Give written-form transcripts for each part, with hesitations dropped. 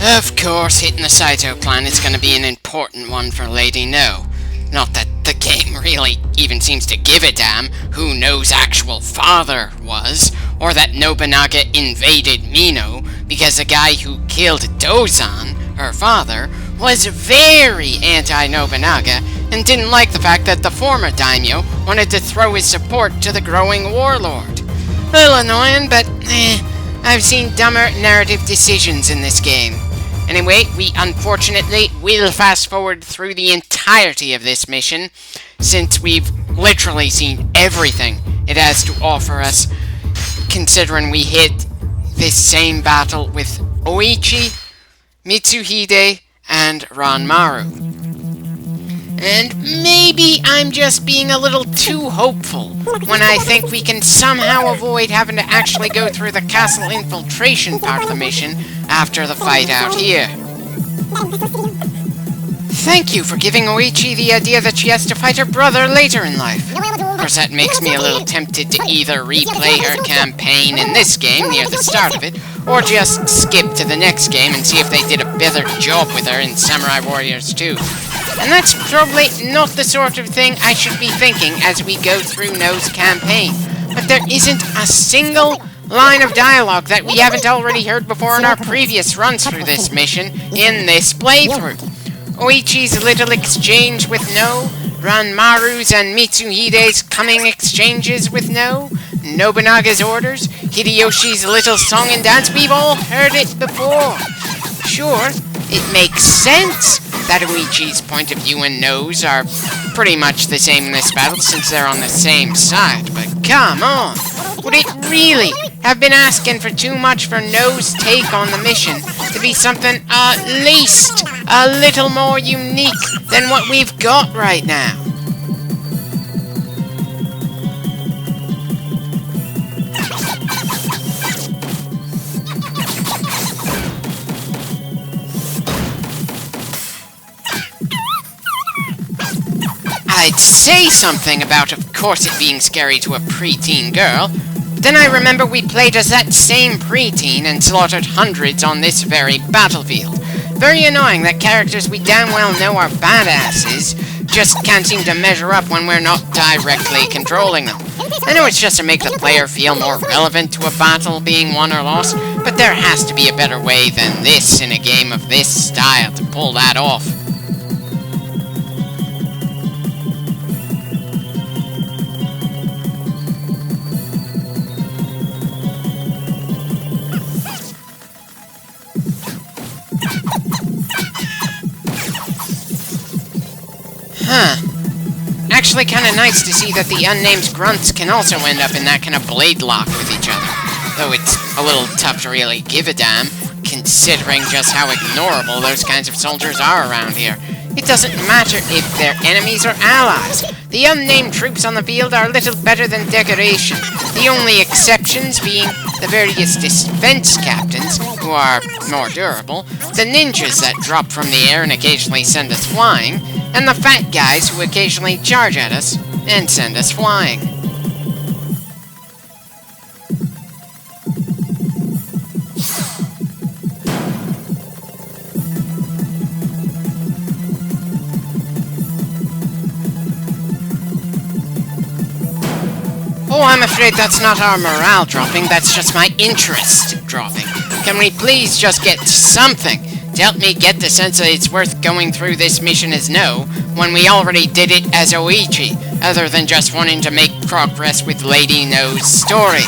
Of course, hitting the Saito clan is going to be an important one for Lady No. Not that the game really even seems to give a damn who No's actual father was, or that Nobunaga invaded Mino, because the guy who killed Dozan, her father, was very anti-Nobunaga and didn't like the fact that the former daimyo wanted to throw his support to the growing warlord. A little annoying, but I've seen dumber narrative decisions in this game. Anyway, we unfortunately will fast forward through the entirety of this mission, since we've literally seen everything it has to offer us, considering we hit this same battle with Oichi, Mitsuhide, and Ranmaru. And maybe I'm just being a little too hopeful when I think we can somehow avoid having to actually go through the castle infiltration part of the mission after the fight out here. Thank you for giving Oichi the idea that she has to fight her brother later in life. Of course, that makes me a little tempted to either replay her campaign in this game near the start of it, or just skip to the next game and see if they did a better job with her in Samurai Warriors 2. And that's probably not the sort of thing I should be thinking as we go through No's campaign. But there isn't a single line of dialogue that we haven't already heard before in our previous runs through this mission in this playthrough. Oichi's little exchange with No, Ranmaru's and Mitsuhide's coming exchanges with No, Nobunaga's orders, Hideyoshi's little song and dance, we've all heard it before. Sure, it makes sense that Oichi's point of view and No's are pretty much the same in this battle since they're on the same side, but come on! Would it really have been asking for too much for No's take on the mission to be something at least a little more unique than what we've got right now? I'd say something about, of course, it being scary to a preteen girl, but then I remember we played as that same preteen and slaughtered hundreds on this very battlefield. Very annoying that characters we damn well know are badasses just can't seem to measure up when we're not directly controlling them. I know it's just to make the player feel more relevant to a battle being won or lost, but there has to be a better way than this in a game of this style to pull that off. Actually kinda nice to see that the unnamed grunts can also end up in that kind of blade lock with each other. Though it's a little tough to really give a damn, considering just how ignorable those kinds of soldiers are around here. It doesn't matter if they're enemies or allies. The unnamed troops on the field are little better than decoration. The only exceptions being the various defense captains, who are more durable, the ninjas that drop from the air and occasionally send us flying, and the fat guys who occasionally charge at us and send us flying. Oh, I'm afraid that's not our morale dropping, that's just my interest dropping. Can we please just get something to help me get the sense that it's worth going through this mission as No, when we already did it as Oichi, other than just wanting to make progress with Lady No's story?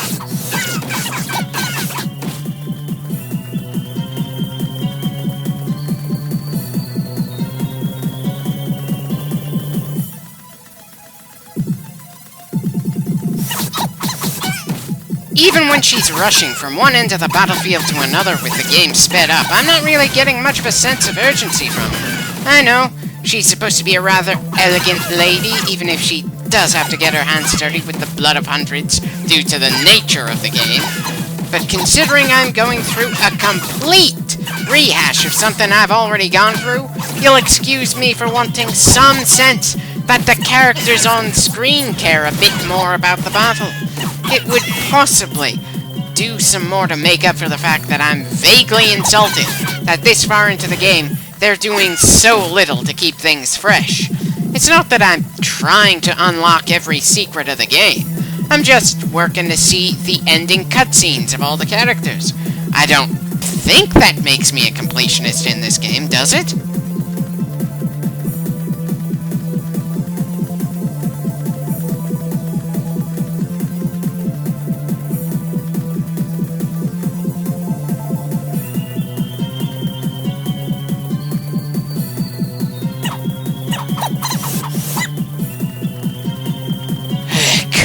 Even when she's rushing from one end of the battlefield to another with the game sped up, I'm not really getting much of a sense of urgency from her. I know, she's supposed to be a rather elegant lady, even if she does have to get her hands dirty with the blood of hundreds due to the nature of the game. But considering I'm going through a complete rehash of something I've already gone through, you'll excuse me for wanting some sense that the characters on screen care a bit more about the battle. It would possibly do some more to make up for the fact that I'm vaguely insulted that this far into the game, they're doing so little to keep things fresh. It's not that I'm trying to unlock every secret of the game. I'm just working to see the ending cutscenes of all the characters. I don't think that makes me a completionist in this game, does it?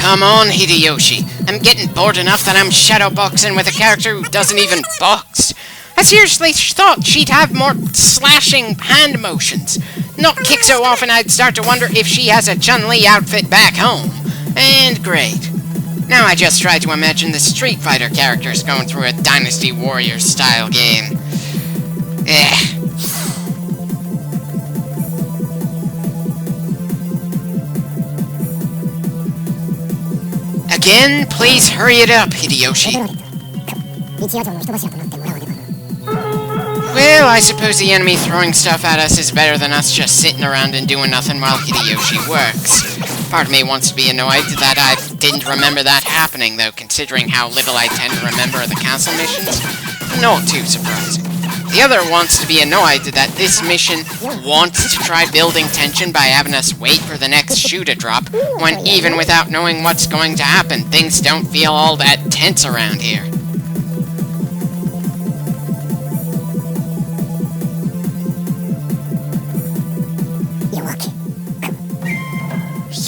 Come on, Hideyoshi. I'm getting bored enough that I'm shadowboxing with a character who doesn't even box. I seriously thought she'd have more slashing hand motions. Not kick so often I'd start to wonder if she has a Chun-Li outfit back home. And great. Now I just try to imagine the Street Fighter characters going through a Dynasty Warriors style game. Again, please hurry it up, Hideyoshi. Well, I suppose the enemy throwing stuff at us is better than us just sitting around and doing nothing while Hideyoshi works. Part of me wants to be annoyed that I didn't remember that happening, though, considering how little I tend to remember of the castle missions. Not too surprising. The other wants to be annoyed that this mission wants to try building tension by having us wait for the next shoe to drop, when even without knowing what's going to happen, things don't feel all that tense around here.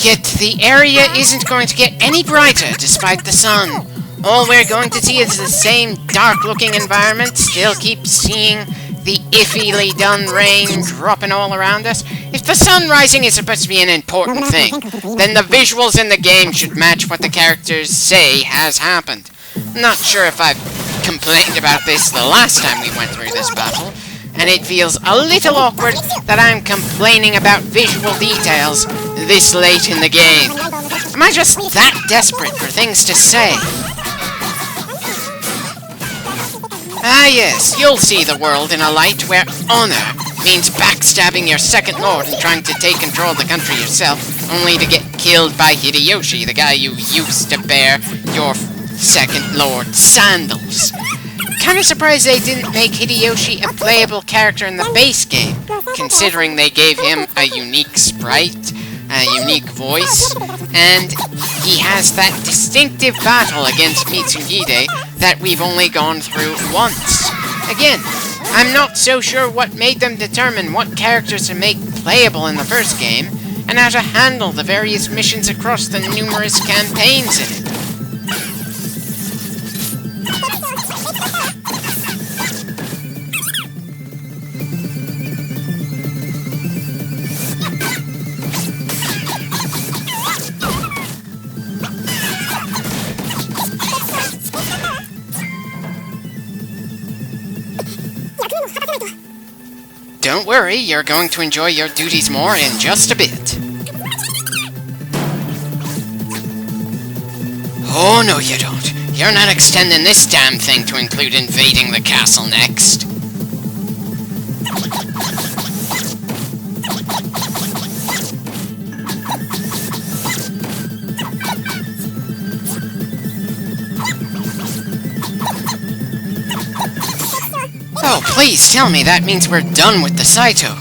Yet the area isn't going to get any brighter despite the sun. All we're going to see is the same dark-looking environment, still keep seeing the iffyly done rain dropping all around us. If the sun rising is supposed to be an important thing, then the visuals in the game should match what the characters say has happened. Not sure if I've complained about this the last time we went through this battle, and it feels a little awkward that I'm complaining about visual details this late in the game. Am I just that desperate for things to say? Ah yes, you'll see the world in a light where honor means backstabbing your second lord and trying to take control of the country yourself, only to get killed by Hideyoshi, the guy you used to bear your second lord's sandals. Kinda surprised they didn't make Hideyoshi a playable character in the base game, considering they gave him a unique sprite, a unique voice, and he has that distinctive battle against Mitsuhide that we've only gone through once. Again, I'm not so sure what made them determine what characters to make playable in the first game, and how to handle the various missions across the numerous campaigns in it. Don't worry, you're going to enjoy your duties more in just a bit. Oh, no you don't. You're not extending this damn thing to include invading the castle next. Oh, please tell me that means we're done with the Saito.